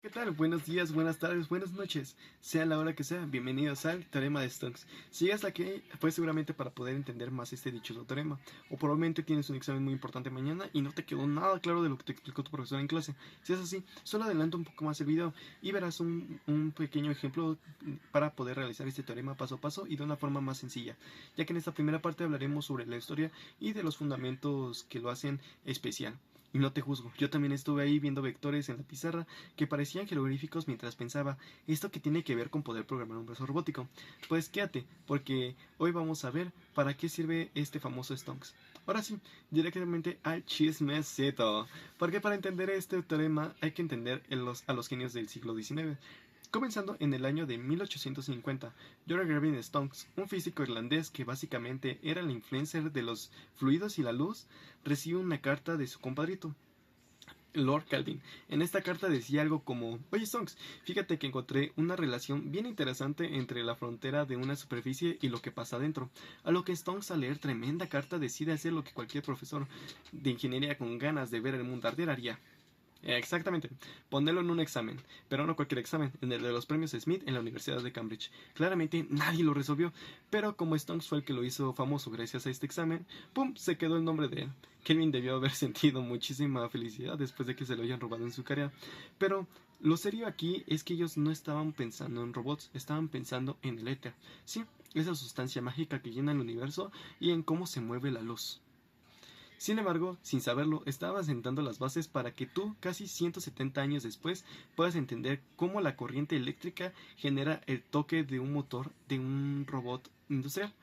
¿Qué tal? Buenos días, buenas tardes, buenas noches. Sea la hora que sea, bienvenidos al Teorema de Stokes. Si llegas aquí, fue seguramente para poder entender más este dichoso teorema. O probablemente tienes un examen muy importante mañana y no te quedó nada claro de lo que te explicó tu profesor en clase. Si es así, solo adelanta un poco más el video y verás un pequeño ejemplo para poder realizar este teorema paso a paso y de una forma más sencilla. Ya que en esta primera parte hablaremos sobre la historia y de los fundamentos que lo hacen especial. Y no te juzgo, yo también estuve ahí viendo vectores en la pizarra que parecían jeroglíficos mientras pensaba, ¿esto qué tiene que ver con poder programar un brazo robótico? Pues quédate, porque hoy vamos a ver para qué sirve este famoso Stonks. Ahora sí, directamente al chismecito, porque para entender este teorema hay que entender a los genios del siglo XIX. Comenzando en el año de 1850, George Gervin Stokes, un físico irlandés que básicamente era el influencer de los fluidos y la luz, recibe una carta de su compadrito, Lord Kelvin. En esta carta decía algo como: oye Stokes, fíjate que encontré una relación bien interesante entre la frontera de una superficie y lo que pasa adentro. A lo que Stokes, al leer tremenda carta, decide hacer lo que cualquier profesor de ingeniería con ganas de ver el mundo arder haría. Exactamente, ponerlo en un examen, pero no cualquier examen, en el de los premios Smith en la Universidad de Cambridge. Claramente nadie lo resolvió, pero como Stokes fue el que lo hizo famoso gracias a este examen, ¡pum!, se quedó el nombre de él. Kelvin debió haber sentido muchísima felicidad después de que se lo hayan robado en su carrera, pero lo serio aquí es que ellos no estaban pensando en robots, estaban pensando en el éter, sí, esa sustancia mágica que llena el universo y en cómo se mueve la luz. Sin embargo, sin saberlo, estaba sentando las bases para que tú, casi 170 años después, puedas entender cómo la corriente eléctrica genera el toque de un motor de un robot industrial.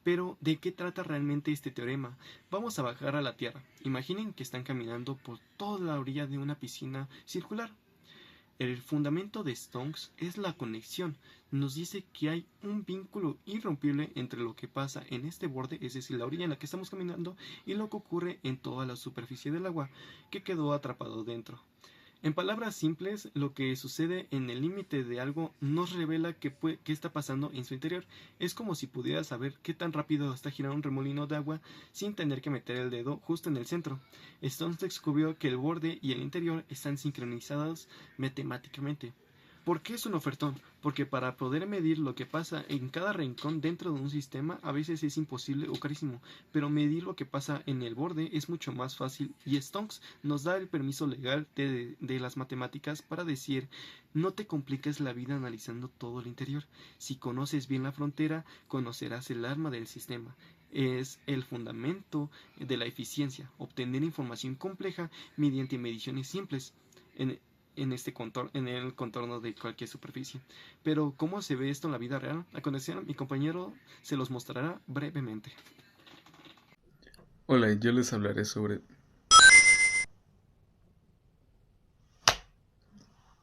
Pero, ¿de qué trata realmente este teorema? Vamos a bajar a la Tierra. Imaginen que están caminando por toda la orilla de una piscina circular. El fundamento de Stokes es la conexión. Nos dice que hay un vínculo irrompible entre lo que pasa en este borde, es decir, la orilla en la que estamos caminando, y lo que ocurre en toda la superficie del agua, que quedó atrapado dentro. En palabras simples, lo que sucede en el límite de algo nos revela qué está pasando en su interior. Es como si pudieras saber qué tan rápido está girando un remolino de agua sin tener que meter el dedo justo en el centro. Stones descubrió que el borde y el interior están sincronizados matemáticamente. ¿Por qué es un ofertón? Porque para poder medir lo que pasa en cada rincón dentro de un sistema a veces es imposible o carísimo, pero medir lo que pasa en el borde es mucho más fácil y Stokes nos da el permiso legal de las matemáticas para decir: no te compliques la vida analizando todo el interior. Si conoces bien la frontera, conocerás el alma del sistema. Es el fundamento de la eficiencia, obtener información compleja mediante mediciones simples. En el contorno de cualquier superficie. Pero, ¿cómo se ve esto en la vida real? A continuación, mi compañero se los mostrará brevemente. Hola, yo les hablaré sobre...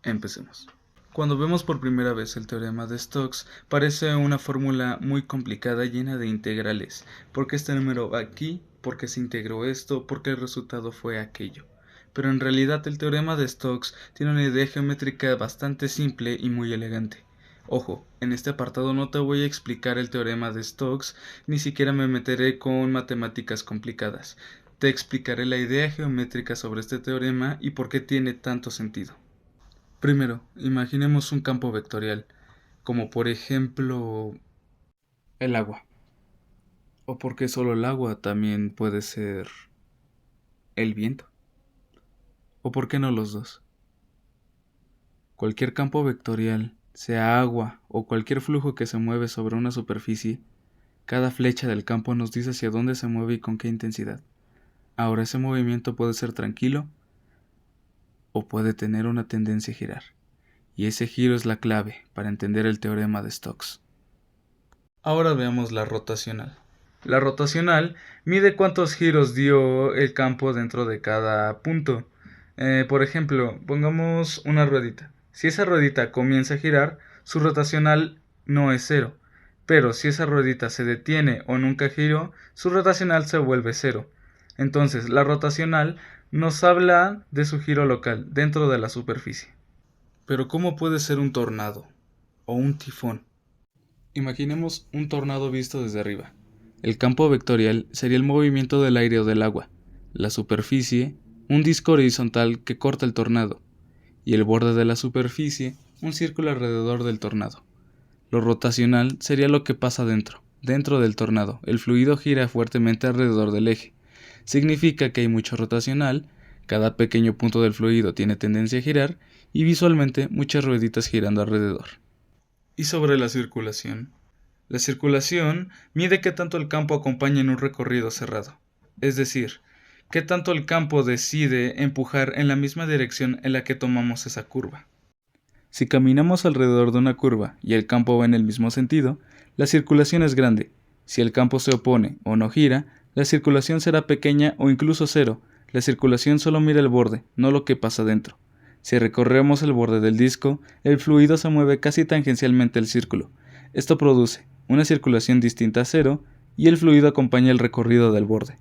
Empecemos. Cuando vemos por primera vez el teorema de Stokes, parece una fórmula muy complicada llena de integrales. ¿Por qué este número va aquí? ¿Por qué se integró esto? ¿Por qué el resultado fue aquello? Pero en realidad el teorema de Stokes tiene una idea geométrica bastante simple y muy elegante. Ojo, en este apartado no te voy a explicar el teorema de Stokes, ni siquiera me meteré con matemáticas complicadas. Te explicaré la idea geométrica sobre este teorema y por qué tiene tanto sentido. Primero, imaginemos un campo vectorial, como por ejemplo el agua. O porque solo el agua también puede ser el viento. O por qué no los dos. Cualquier campo vectorial, sea agua o cualquier flujo que se mueve sobre una superficie, cada flecha del campo nos dice hacia dónde se mueve y con qué intensidad. Ahora ese movimiento puede ser tranquilo o puede tener una tendencia a girar. Y ese giro es la clave para entender el teorema de Stokes. Ahora veamos la rotacional. La rotacional mide cuántos giros dio el campo dentro de cada punto. Por ejemplo, pongamos una ruedita. Si esa ruedita comienza a girar, su rotacional no es cero. Pero si esa ruedita se detiene o nunca giró, su rotacional se vuelve cero. Entonces, la rotacional nos habla de su giro local dentro de la superficie. Pero ¿cómo puede ser un tornado o un tifón? Imaginemos un tornado visto desde arriba. El campo vectorial sería el movimiento del aire o del agua. La superficie, un disco horizontal que corta el tornado. y el borde de la superficie un círculo alrededor del tornado. Lo rotacional sería lo que pasa dentro del tornado. El fluido gira fuertemente alrededor del eje. Significa que hay mucho rotacional, cada pequeño punto del fluido tiene tendencia a girar y visualmente muchas rueditas girando alrededor. Y sobre la circulación. La circulación mide qué tanto el campo acompaña en un recorrido cerrado. Es decir, qué tanto el campo decide empujar en la misma dirección en la que tomamos esa curva. Si caminamos alrededor de una curva y el campo va en el mismo sentido, la circulación es grande. Si el campo se opone o no gira, la circulación será pequeña o incluso cero. La circulación solo mira el borde, no lo que pasa dentro. Si recorremos el borde del disco, el fluido se mueve casi tangencialmente al círculo. Esto produce una circulación distinta a cero y el fluido acompaña el recorrido del borde.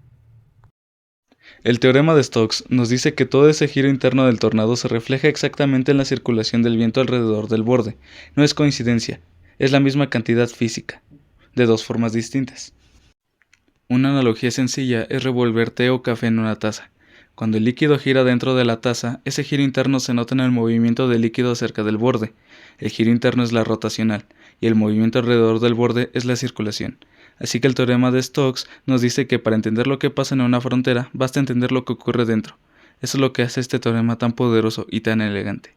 El teorema de Stokes nos dice que todo ese giro interno del tornado se refleja exactamente en la circulación del viento alrededor del borde. No es coincidencia, es la misma cantidad física, de dos formas distintas. Una analogía sencilla es revolver té o café en una taza. Cuando el líquido gira dentro de la taza, ese giro interno se nota en el movimiento del líquido cerca del borde. El giro interno es la rotacional, y el movimiento alrededor del borde es la circulación. Así que el teorema de Stokes nos dice que para entender lo que pasa en una frontera, basta entender lo que ocurre dentro. Eso es lo que hace este teorema tan poderoso y tan elegante.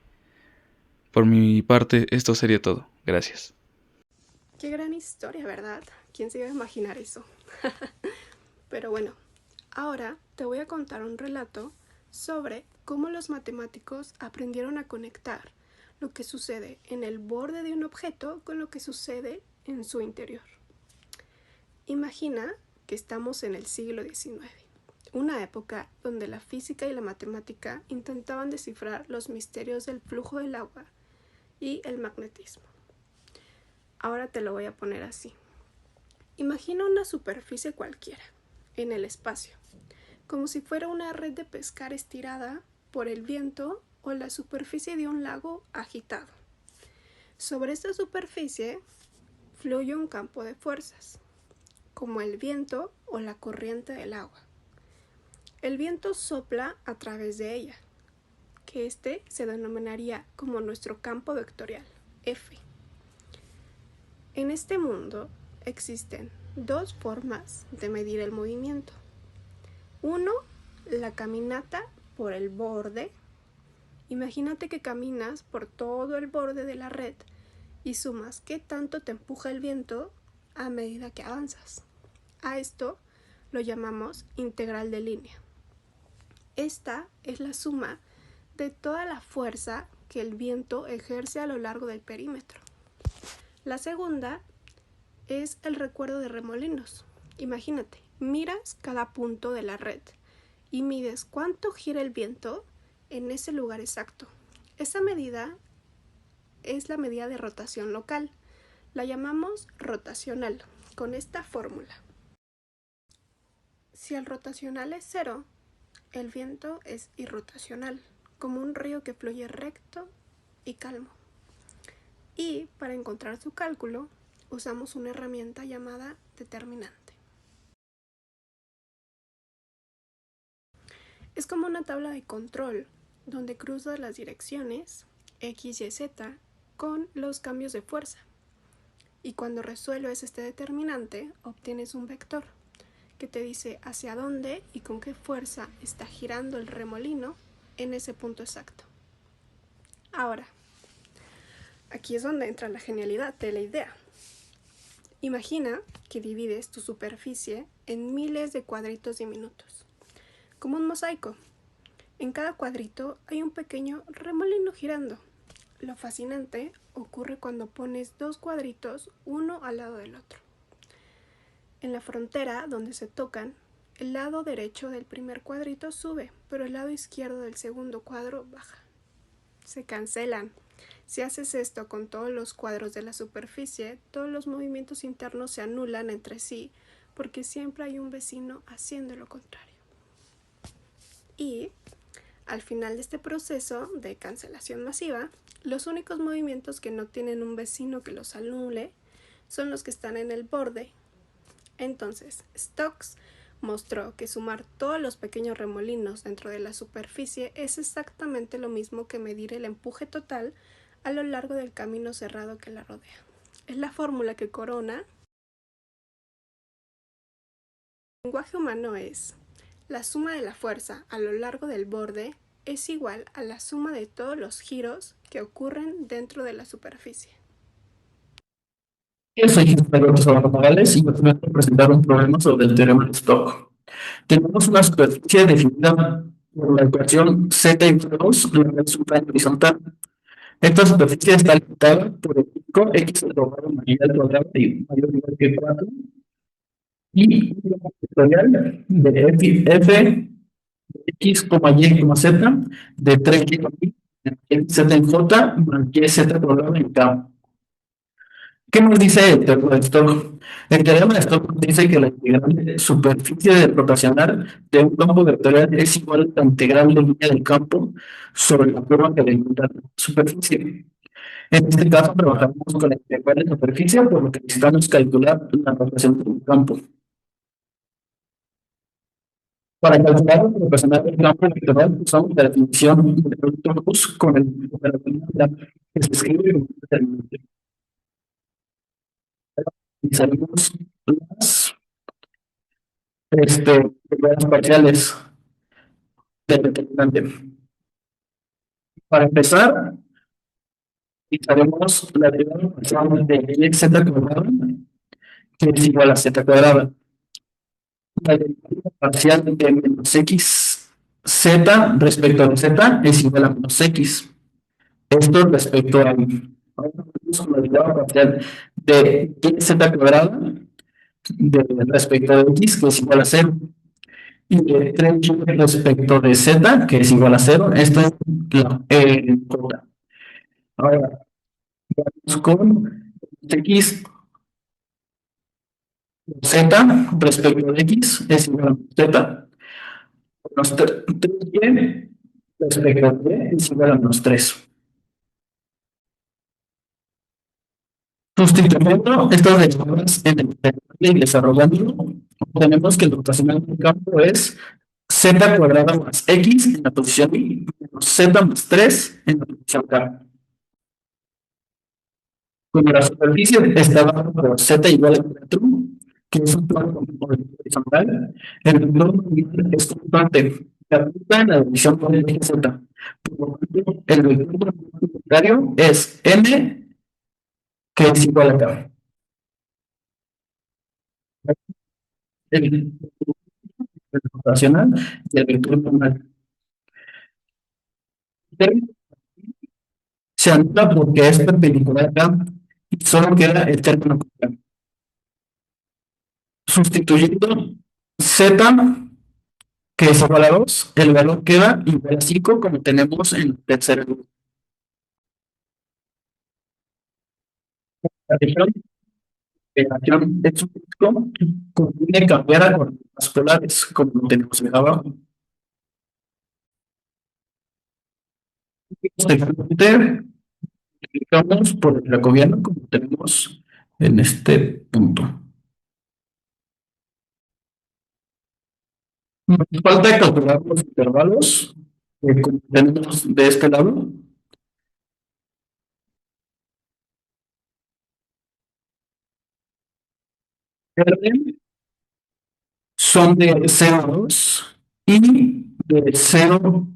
Por mi parte, esto sería todo. Gracias. Qué gran historia, ¿verdad? ¿Quién se iba a imaginar eso? Pero bueno, ahora te voy a contar un relato sobre cómo los matemáticos aprendieron a conectar lo que sucede en el borde de un objeto con lo que sucede en su interior. Imagina que estamos en el siglo XIX, una época donde la física y la matemática intentaban descifrar los misterios del flujo del agua y el magnetismo. Ahora te lo voy a poner así. Imagina una superficie cualquiera, en el espacio, como si fuera una red de pescar estirada por el viento o la superficie de un lago agitado. Sobre esta superficie fluye un campo de fuerzas, como el viento o la corriente del agua. El viento sopla a través de ella, que este se denominaría como nuestro campo vectorial, F. En este mundo existen dos formas de medir el movimiento. Uno, la caminata por el borde. Imagínate que caminas por todo el borde de la red y sumas qué tanto te empuja el viento a medida que avanzas. A esto lo llamamos integral de línea. Esta es la suma de toda la fuerza que el viento ejerce a lo largo del perímetro. La segunda es el recuerdo de remolinos. Imagínate, miras cada punto de la red y mides cuánto gira el viento en ese lugar exacto. Esa medida es la medida de rotación local. La llamamos rotacional, con esta fórmula. Si el rotacional es 0, el viento es irrotacional, como un río que fluye recto y calmo. Y para encontrar su cálculo, usamos una herramienta llamada determinante. Es como una tabla de control, donde cruzas las direcciones X, Y, Z con los cambios de fuerza. Y cuando resuelves este determinante, obtienes un vector que te dice hacia dónde y con qué fuerza está girando el remolino en ese punto exacto. Ahora, aquí es donde entra la genialidad de la idea. Imagina que divides tu superficie en miles de cuadritos diminutos, como un mosaico. En cada cuadrito hay un pequeño remolino girando. Lo fascinante ocurre cuando pones dos cuadritos uno al lado del otro. En la frontera donde se tocan, el lado derecho del primer cuadrito sube, pero el lado izquierdo del segundo cuadro baja. Se cancelan. Si haces esto con todos los cuadros de la superficie, todos los movimientos internos se anulan entre sí, porque siempre hay un vecino haciendo lo contrario. Y al final de este proceso de cancelación masiva, los únicos movimientos que no tienen un vecino que los anule son los que están en el borde. Entonces, Stokes mostró que sumar todos los pequeños remolinos dentro de la superficie es exactamente lo mismo que medir el empuje total a lo largo del camino cerrado que la rodea. Es la fórmula que corona. El lenguaje humano es: la suma de la fuerza a lo largo del borde es igual a la suma de todos los giros que ocurren dentro de la superficie. Yo soy Gilberto Zavala Morales y me voy a presentar un problema sobre el teorema de Stokes. Tenemos una superficie definida por la ecuación z igual a 2, la es un plano horizontal. Esta superficie está limitada por el pico x al cuadrado mayor al cuadrado y mayor o igual que 4 y una factorial de f x, y, z de 3y z en j más y z cuadrado en k. ¿Qué nos dice el teorema de Stokes? El teorema de Stokes dice que la integral de superficie rotacional de un campo vectorial es igual a la integral de línea del campo sobre la curva que delimita la superficie. En este caso trabajamos con la integral de superficie, por lo que necesitamos calcular la rotación del campo. Para calcular la rotacional del campo vectorial usamos la definición de producto Gauss con el operador que se escribe como determinante. Utilizaremos las parciales del determinante. Para empezar, utilizaremos la derivada parcial de z cuadrada, que es igual a z cuadrada. La derivada parcial de menos x z respecto de z es igual a menos x. Esto respecto a. Ahora tenemos la derivada parcial de z cuadrada respecto de x, que es igual a 0. Y de 3 respecto de z, que es igual a 0. Esto es la Ahora, vamos con x z respecto de x es igual a z. Menos 3y respecto de y es igual a menos 3. Sustituyendo estas derivadas en el integral y desarrollándolo, tenemos que el rotacional del campo es z cuadrada más x en la posición y menos z más 3 en la posición k. Cuando la superficie está dada por z igual a 4, que es un plano horizontal, el vector es constante, que apunta en la división por el eje z. Por lo tanto, el vector unitario es n, que es igual a k. El rotacional y el vector normal. Se anula porque es perpendicular a k y solo queda el término con k. Sustituyendo z, que es igual a 2, el valor queda igual a 5 como tenemos en el tercer grupo. La relación es un disco conviene cambiar a coordenadas polares, como lo tenemos en abajo. Posteriormente, explicamos por el jacobiano, como tenemos en este punto. Nos falta calcular los intervalos como tenemos de este lado. Verde son de 0 a 2 y de 0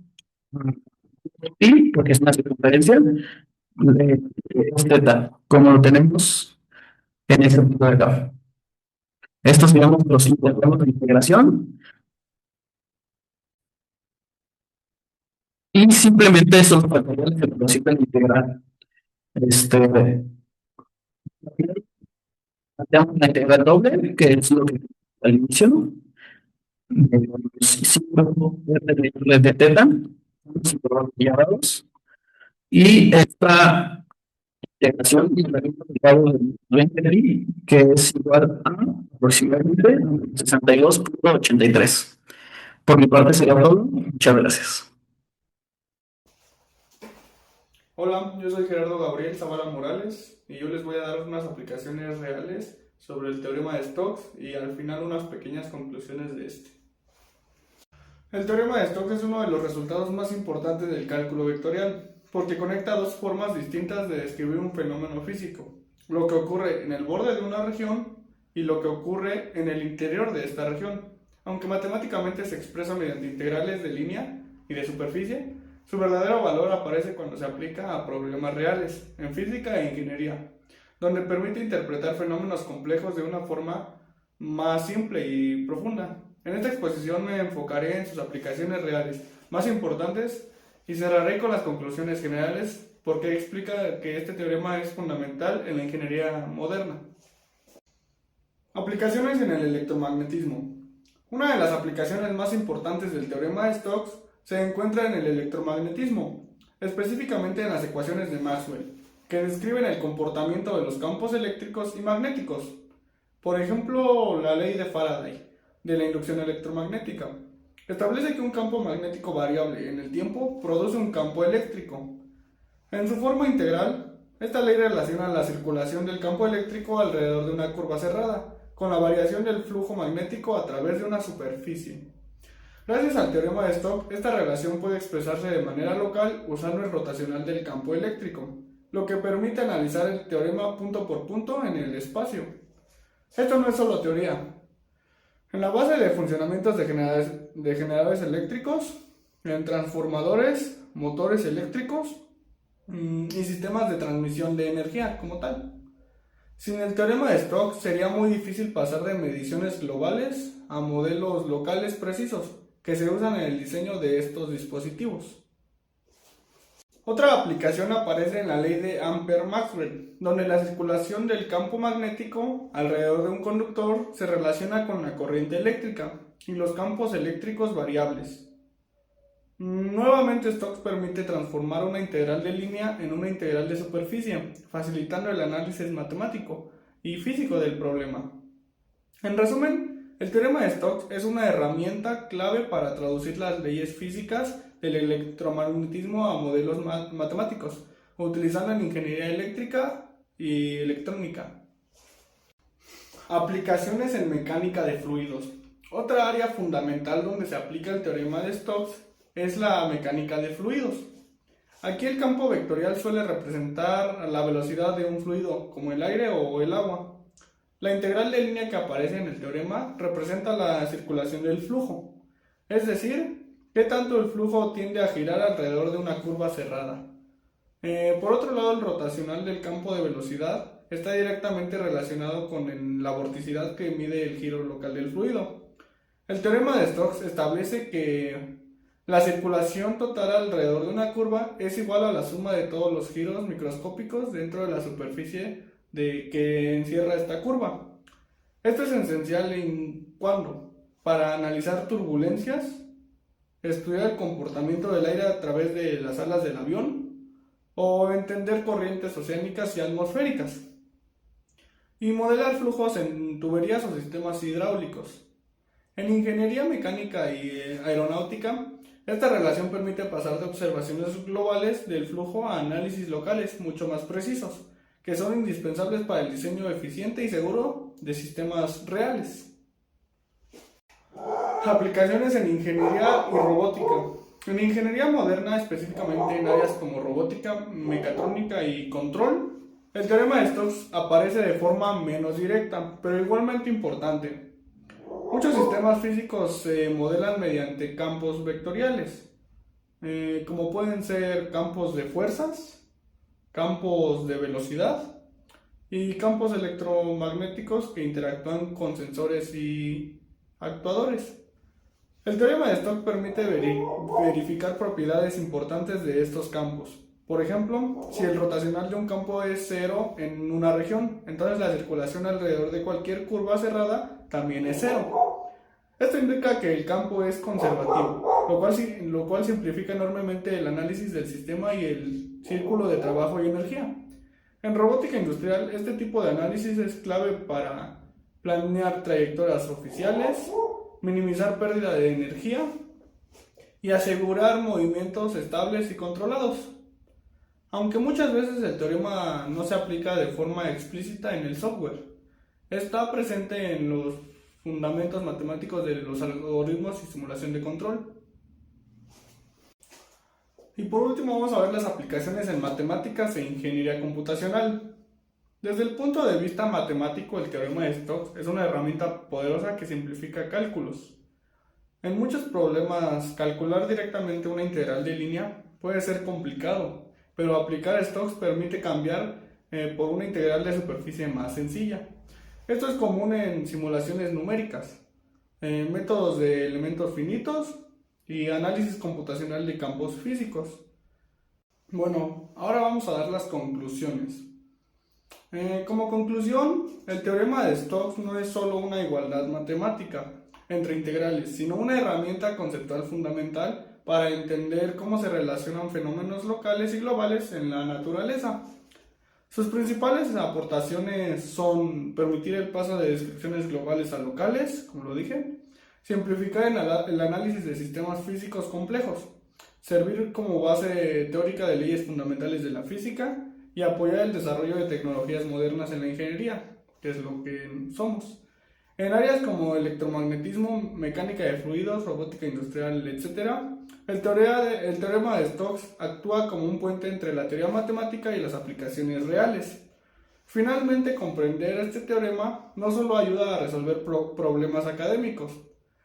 pi, porque es una circunferencia, de θ, como lo tenemos en este punto de acá. Estos serían los intervalos de integración. Y simplemente son factoriales que nos sirven integrar. Planteamos una integral doble, que es lo que al inicio, ¿no? De teta, y esta integración y el derivado del 20 que es igual a aproximadamente 62,83. Por mi parte sería todo. Muchas gracias. Hola, yo soy Gerardo Gabriel Zavala Morales y yo les voy a dar unas aplicaciones reales sobre el teorema de Stokes y al final unas pequeñas conclusiones de este. El teorema de Stokes es uno de los resultados más importantes del cálculo vectorial, porque conecta dos formas distintas de describir un fenómeno físico, lo que ocurre en el borde de una región y lo que ocurre en el interior de esta región. Aunque matemáticamente se expresa mediante integrales de línea y de superficie, su verdadero valor aparece cuando se aplica a problemas reales, en física e ingeniería, donde permite interpretar fenómenos complejos de una forma más simple y profunda. En esta exposición me enfocaré en sus aplicaciones reales más importantes y cerraré con las conclusiones generales porque explica que este teorema es fundamental en la ingeniería moderna. Aplicaciones en el electromagnetismo. Una de las aplicaciones más importantes del teorema de Stokes se encuentra en el electromagnetismo, específicamente en las ecuaciones de Maxwell, que describen el comportamiento de los campos eléctricos y magnéticos. Por ejemplo, la ley de Faraday, de la inducción electromagnética, establece que un campo magnético variable en el tiempo produce un campo eléctrico. En su forma integral, esta ley relaciona la circulación del campo eléctrico alrededor de una curva cerrada, con la variación del flujo magnético a través de una superficie. Gracias al teorema de Stokes, esta relación puede expresarse de manera local usando el rotacional del campo eléctrico, lo que permite analizar el teorema punto por punto en el espacio. Esto no es solo teoría. En la base de funcionamientos de generadores eléctricos, en transformadores, motores eléctricos y sistemas de transmisión de energía como tal. Sin el teorema de Stokes sería muy difícil pasar de mediciones globales a modelos locales precisos que se usan en el diseño de estos dispositivos. Otra aplicación aparece en la ley de Ampère-Maxwell, donde la circulación del campo magnético alrededor de un conductor se relaciona con la corriente eléctrica y los campos eléctricos variables. Nuevamente, Stokes permite transformar una integral de línea en una integral de superficie, facilitando el análisis matemático y físico del problema. En resumen, el teorema de Stokes es una herramienta clave para traducir las leyes físicas del electromagnetismo a modelos matemáticos, utilizando en ingeniería eléctrica y electrónica. Aplicaciones en mecánica de fluidos. Otra área fundamental donde se aplica el teorema de Stokes es la mecánica de fluidos. Aquí el campo vectorial suele representar la velocidad de un fluido, como el aire o el agua. La integral de línea que aparece en el teorema representa la circulación del flujo, es decir, qué tanto el flujo tiende a girar alrededor de una curva cerrada. Por otro lado, el rotacional del campo de velocidad está directamente relacionado con la vorticidad que mide el giro local del fluido. El teorema de Stokes establece que la circulación total alrededor de una curva es igual a la suma de todos los giros microscópicos dentro de la superficie que encierra esta curva. Esto es esencial para analizar turbulencias, estudiar el comportamiento del aire a través de las alas del avión o entender corrientes oceánicas y atmosféricas y modelar flujos en tuberías o sistemas hidráulicos. En ingeniería mecánica y aeronáutica, esta relación permite pasar de observaciones globales del flujo a análisis locales mucho más precisos, que son indispensables para el diseño eficiente y seguro de sistemas reales. Aplicaciones en ingeniería y robótica. En ingeniería moderna, específicamente en áreas como robótica, mecatrónica y control, el teorema de Stokes aparece de forma menos directa, pero igualmente importante. Muchos sistemas físicos se modelan mediante campos vectoriales, como pueden ser campos de fuerzas, campos de velocidad y campos electromagnéticos que interactúan con sensores y actuadores. El teorema de Stokes permite verificar propiedades importantes de estos campos. Por ejemplo, si el rotacional de un campo es cero en una región, entonces la circulación alrededor de cualquier curva cerrada también es cero. Esto indica que el campo es conservativo, lo cual simplifica enormemente el análisis del sistema y el círculo de trabajo y energía. En robótica industrial, este tipo de análisis es clave para planear trayectorias oficiales, minimizar pérdida de energía y asegurar movimientos estables y controlados. Aunque muchas veces el teorema no se aplica de forma explícita en el software, Está presente en los fundamentos matemáticos de los algoritmos y simulación de control. Y por último vamos a ver las aplicaciones en matemáticas e ingeniería computacional. Desde el punto de vista matemático, el teorema de Stokes es una herramienta poderosa que simplifica cálculos. En muchos problemas, calcular directamente una integral de línea puede ser complicado, pero aplicar Stokes permite cambiar por una integral de superficie más sencilla. Esto es común en simulaciones numéricas, métodos de elementos finitos y análisis computacional de campos físicos. Bueno, ahora vamos a dar las conclusiones. Como conclusión, el teorema de Stokes no es solo una igualdad matemática entre integrales, sino una herramienta conceptual fundamental para entender cómo se relacionan fenómenos locales y globales en la naturaleza. Sus principales aportaciones son permitir el paso de descripciones globales a locales, como lo dije, simplificar el análisis de sistemas físicos complejos, servir como base teórica de leyes fundamentales de la física y apoyar el desarrollo de tecnologías modernas en la ingeniería, que es lo que somos. En áreas como electromagnetismo, mecánica de fluidos, robótica industrial, etc., el teorema de Stokes actúa como un puente entre la teoría matemática y las aplicaciones reales. Finalmente, comprender este teorema no solo ayuda a resolver problemas académicos,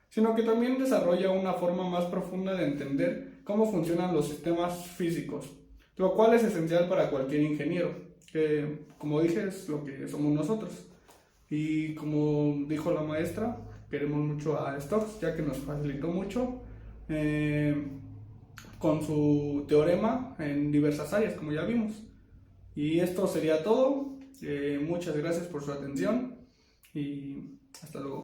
sino que también desarrolla una forma más profunda de entender cómo funcionan los sistemas físicos, lo cual es esencial para cualquier ingeniero, que, como dije, es lo que somos nosotros. Y como dijo la maestra, queremos mucho a Stokes, ya que nos facilitó mucho con su teorema en diversas áreas, como ya vimos. Y esto sería todo. Muchas gracias por su atención y hasta luego.